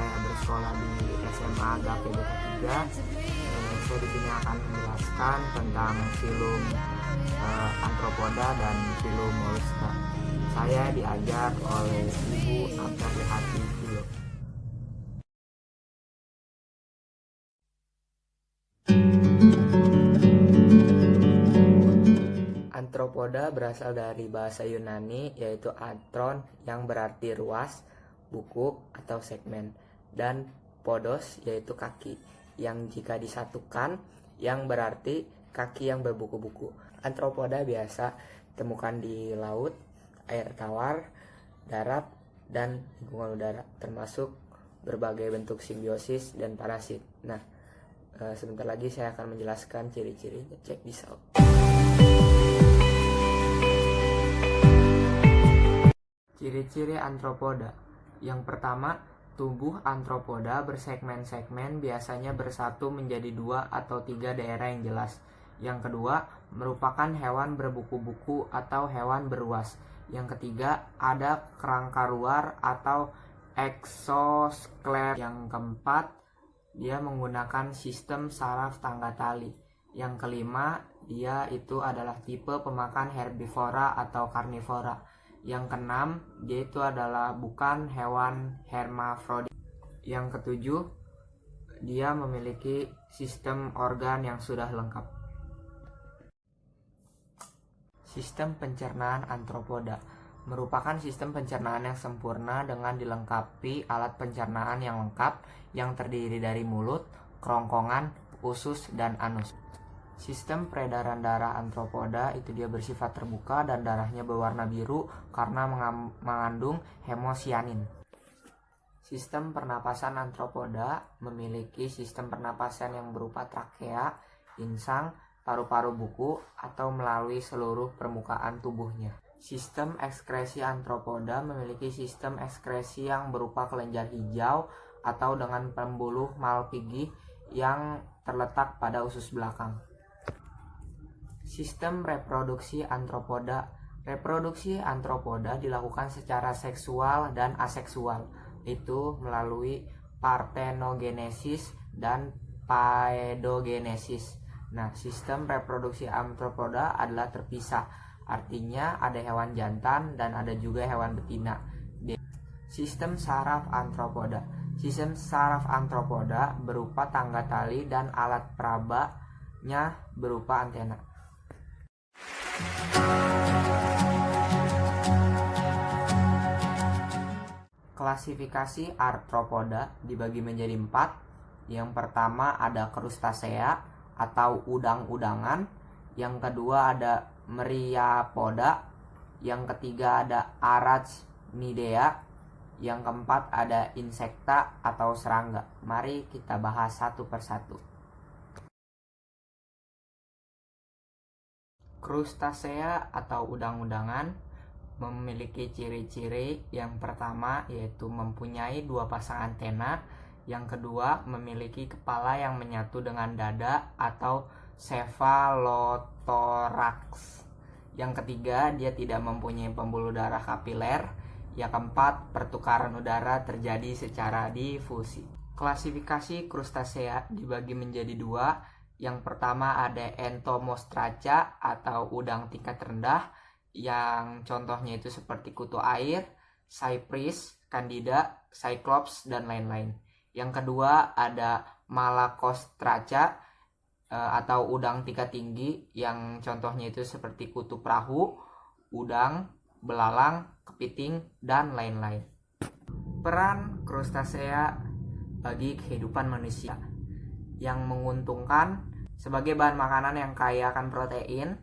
saya bersekolah di SMA Gape Beta 3. Saya di sini akan menjelaskan tentang filum Arthropoda dan filum Mollusca. Saya diajar oleh Ibu Abdurrahati Kilo. Arthropoda berasal dari bahasa Yunani yaitu arthron yang berarti ruas, buku atau segmen, dan podos yaitu kaki yang jika disatukan yang berarti kaki yang berbuku-buku. Arthropoda biasa temukan di laut, air tawar, darat, dan lingkungan udara, termasuk berbagai bentuk simbiosis dan parasit. Nah, sebentar lagi saya akan menjelaskan ciri-cirinya. Cek this out. Ciri-ciri arthropoda. Yang pertama, tubuh arthropoda bersegmen-segmen, biasanya bersatu menjadi 2 atau 3 daerah yang jelas. Yang kedua, merupakan hewan berbuku-buku atau hewan beruas. Yang ketiga, ada kerangka luar atau exoskeleton. Yang keempat, dia menggunakan sistem saraf tangga tali. Yang kelima, dia itu adalah tipe pemakan herbivora atau karnivora. Yang keenam, dia itu adalah bukan hewan hermafrodit. Yang ketujuh, dia memiliki sistem organ yang sudah lengkap. Sistem pencernaan arthropoda merupakan sistem pencernaan yang sempurna dengan dilengkapi alat pencernaan yang lengkap yang terdiri dari mulut, kerongkongan, usus, dan anus. Sistem peredaran darah arthropoda itu dia bersifat terbuka dan darahnya berwarna biru karena mengandung hemosianin. Sistem pernapasan arthropoda memiliki sistem pernapasan yang berupa trakea, insang, paru-paru buku, atau melalui seluruh permukaan tubuhnya. Sistem ekskresi arthropoda memiliki sistem ekskresi yang berupa kelenjar hijau atau dengan pembuluh Malpighi yang terletak pada usus belakang. Sistem reproduksi arthropoda. Reproduksi arthropoda dilakukan secara seksual dan aseksual, itu melalui partenogenesis dan paedogenesis. Nah, sistem reproduksi arthropoda adalah terpisah, artinya ada hewan jantan dan ada juga hewan betina. Sistem saraf arthropoda. Sistem saraf arthropoda berupa tangga tali dan alat perabanya berupa antena. Klasifikasi arthropoda dibagi menjadi 4. Yang pertama ada crustacea atau udang-udangan. Yang kedua ada myriapoda. Yang ketiga ada arachnidea. Yang keempat ada insekta atau serangga. Mari kita bahas satu persatu. Crustacea atau udang-udangan memiliki ciri-ciri. Yang pertama yaitu mempunyai 2 pasang antena. Yang kedua memiliki kepala yang menyatu dengan dada atau cephalothorax. Yang ketiga, dia tidak mempunyai pembuluh darah kapiler. Yang keempat, pertukaran udara terjadi secara difusi. Klasifikasi crustacea dibagi menjadi 2. Yang pertama ada Entomostraca atau udang tingkat rendah, yang contohnya itu seperti kutu air, cypris, candida, cyclops, dan lain-lain. Yang kedua ada Malacostraca atau udang tingkat tinggi, yang contohnya itu seperti kutu perahu, udang, belalang, kepiting, dan lain-lain. Peran crustacea bagi kehidupan manusia yang menguntungkan sebagai bahan makanan yang kaya akan protein.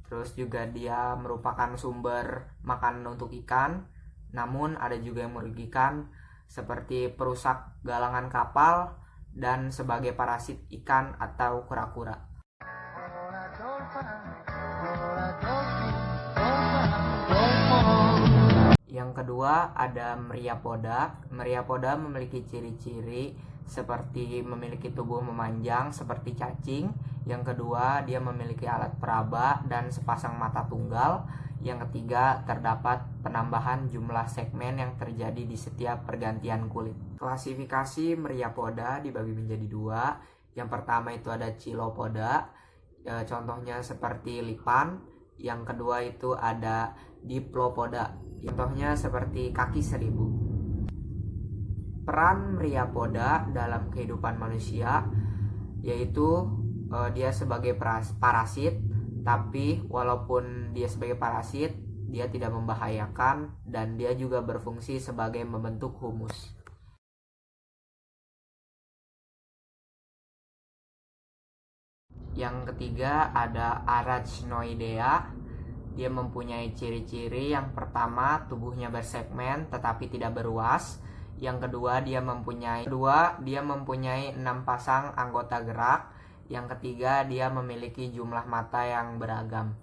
Terus juga dia merupakan sumber makanan untuk ikan. Namun ada juga yang merugikan seperti perusak galangan kapal dan sebagai parasit ikan atau kura-kura. Yang kedua ada myriapoda. Myriapoda memiliki ciri-ciri seperti memiliki tubuh memanjang seperti cacing. Yang kedua, dia memiliki alat peraba dan sepasang mata tunggal. Yang ketiga, terdapat penambahan jumlah segmen yang terjadi di setiap pergantian kulit. Klasifikasi Myriapoda dibagi menjadi dua. Yang pertama itu ada Chilopoda, contohnya seperti lipan. Yang kedua itu ada Diplopoda, contohnya seperti kaki seribu. Peran Myriapoda dalam kehidupan manusia yaitu dia sebagai parasit, tapi walaupun dia sebagai parasit, dia tidak membahayakan dan dia juga berfungsi sebagai membentuk humus. Yang ketiga ada Arachnoidea. Dia mempunyai ciri-ciri. Yang pertama, tubuhnya bersegmen tetapi tidak beruas. Yang kedua, dia mempunyai 6 pasang anggota gerak. Yang ketiga, dia memiliki jumlah mata yang beragam.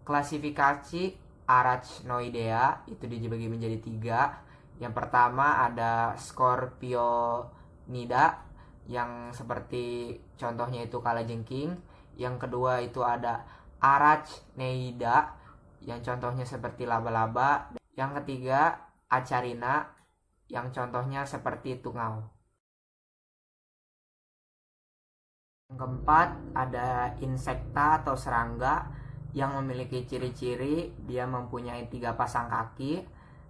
Klasifikasi Arachnoidea itu dibagi menjadi 3. Yang pertama ada Scorpionida, yang seperti contohnya itu kalajengking. Yang kedua itu ada Arachneida, yang contohnya seperti laba-laba. Yang ketiga Acarina, yang contohnya seperti tungau. Yang keempat ada Insecta atau serangga, yang memiliki ciri-ciri dia mempunyai 3 pasang kaki,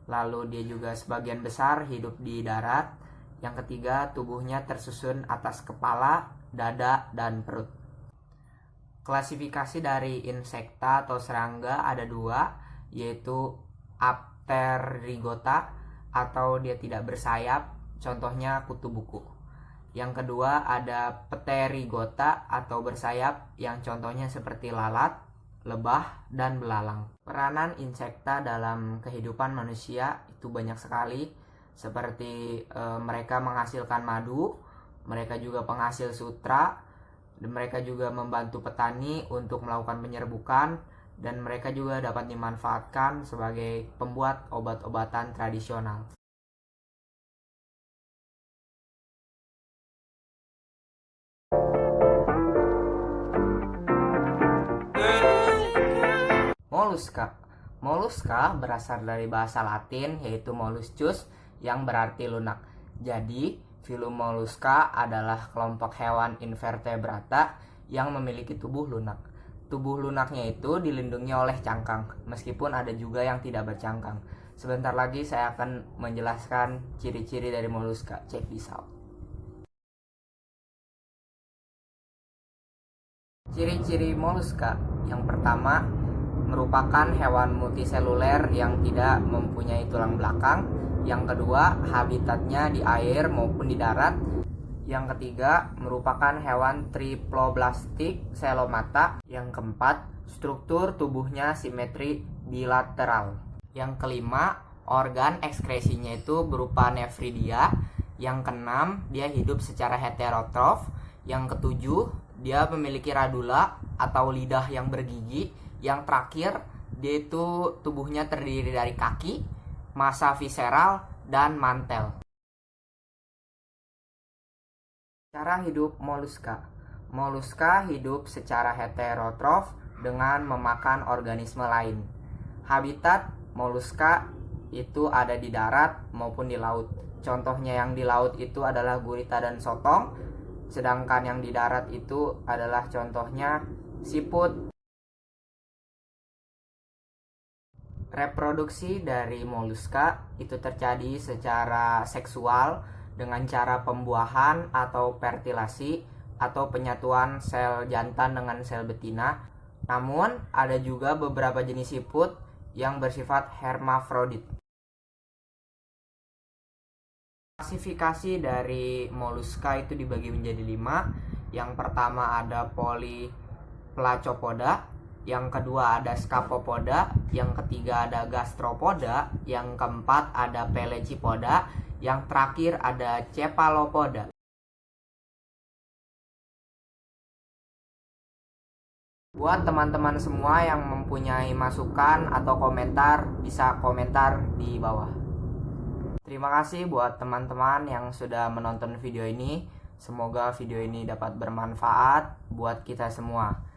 lalu dia juga sebagian besar hidup di darat. Yang ketiga, tubuhnya tersusun atas kepala, dada, dan perut. Klasifikasi dari insekta atau serangga ada 2, yaitu Apterygota atau dia tidak bersayap, contohnya kutu buku. Yang kedua ada Pterygota atau bersayap, yang contohnya seperti lalat, lebah, dan belalang. Peranan insekta dalam kehidupan manusia itu banyak sekali, seperti mereka menghasilkan madu, mereka juga penghasil sutra, dan mereka juga membantu petani untuk melakukan penyerbukan, dan mereka juga dapat dimanfaatkan sebagai pembuat obat-obatan tradisional. Moluska. Moluska berasal dari bahasa Latin yaitu molluscus, yang berarti lunak. Jadi, filum Mollusca adalah kelompok hewan invertebrata yang memiliki tubuh lunak. Tubuh lunaknya itu dilindungi oleh cangkang, meskipun ada juga yang tidak bercangkang. Sebentar lagi saya akan menjelaskan ciri-ciri dari Mollusca. Check this out. Ciri-ciri Mollusca. Yang pertama, merupakan hewan multiseluler yang tidak mempunyai tulang belakang. Yang kedua, habitatnya di air maupun di darat. Yang ketiga, merupakan hewan triploblastik selomata. Yang keempat, struktur tubuhnya simetri bilateral. Yang kelima, organ ekskresinya itu berupa nefridia. Yang keenam, dia hidup secara heterotrof. Yang ketujuh, dia memiliki radula atau lidah yang bergigi. Yang terakhir, dia itu tubuhnya terdiri dari kaki, massa visceral, dan mantel. Cara hidup Mollusca. Mollusca hidup secara heterotrof dengan memakan organisme lain. Habitat Mollusca itu ada di darat maupun di laut. Contohnya yang di laut itu adalah gurita dan sotong, sedangkan yang di darat itu adalah contohnya siput. Reproduksi dari Mollusca itu terjadi secara seksual dengan cara pembuahan atau fertilasi atau penyatuan sel jantan dengan sel betina. Namun ada juga beberapa jenis siput yang bersifat hermafrodit. Klasifikasi dari Mollusca itu dibagi menjadi 5. Yang pertama ada Polyplacopoda, yang kedua ada Scapopoda, yang ketiga ada Gastropoda, yang keempat ada Pelecypoda, yang terakhir ada Cephalopoda. Buat teman-teman semua yang mempunyai masukan atau komentar, bisa komentar di bawah. Terima kasih buat teman-teman yang sudah menonton video ini. Semoga video ini dapat bermanfaat buat kita semua.